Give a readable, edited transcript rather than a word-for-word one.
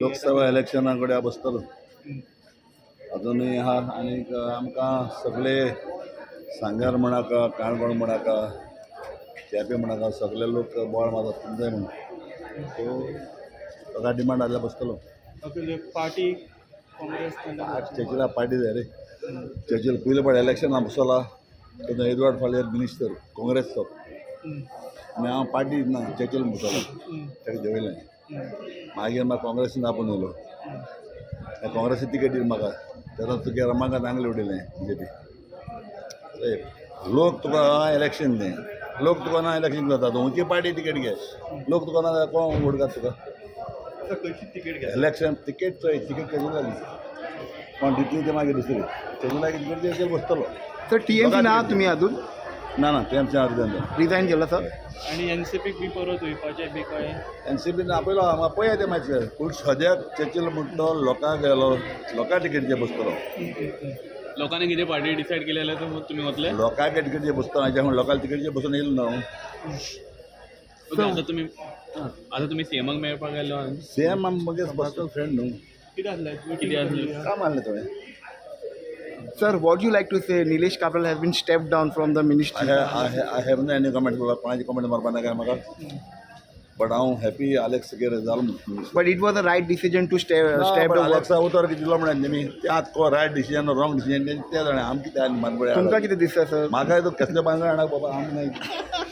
लोकसभा इलेक्शना कडेन बसतलो अजूनही हा आणि आमकां सगळे सांग्यार म्हणाका काणकोण म्हणाका केपें म्हणाका सगळे लोक बोवाळ मारतात जाय म्हणून सो ताका डिमांड आसल्यार बसतलो पार्टी काँग्रेस चर्चिला पार्टी जाय रे चर्चिल पयले फावट इलेक्शनाक बसला तेन्ना एडवर्ड फाल्यार मिनिस्टर काँग्रेसचो आनी हांव पार्टी ना चर्चिल बसलो ताका देंवयलें मागीर म्हाका काँग्रेसीन आपोवन येयलो काँग्रेसी तिकेट दिली म्हाका तेन्ना तुगे रमाकांत आंगले उडयलें BJP लोक तुका इलेक्शन तें लोक तुका ना इलेक्शन जाता तूं खंयची पार्टी तिकेट घे लोक तुका ना जाल्यार कोण वोट घात तुका खंयची तिकेट घे इलेक्शन तिकेट चोय तिकेट तेजी लागली कोण दितली ते मागीर दुसरी तेजी लागीं तिकेट तेजेर बसतलो सर TMC ना तुम्ही अजून ना ना तेमच्या अर्जान रिझाईन केलं सर आणि एनसीपीक बी परत वयपाचें बी काय एनसीपीन आपयलो म्हाका पळया तें मातशें पूण सद्याक चर्चिल म्हणटलो लोकांक गेलो लोकां टिकेटीचेर बसतलो लोकांनी कितें पार्टी डिसायड केली जाल्यार तुमी वतले लोकांक टिकेटीचेर बसतलो हाज्या म्हणून लोकांक टिकेटीचेर बसून येयलो ना हांव आतां तुमी सीएमाक मेळपाक गेलो सेम आमगे पर्सनल फ्रेंड न्हू कितें आसलें काम आहलें तुवें sir what you like to say Nilesh Cabral has been step down from the ministry I have no any comment कोणाची कमेंट मारपा नाका म्हाका बट हांव हॅपी आलेक्स गेर जालो but it was a right decision to step down आलेक्सा उतर कितें दिलो म्हणून तेमी ते आतां को रायट डिसिजन रॉंग डिसिजन ते जाणा आमी कितें आनी मानबळे तुमकां कितें दिसता सर म्हाका कसले बांगडे हाडा बाबा आमी नाही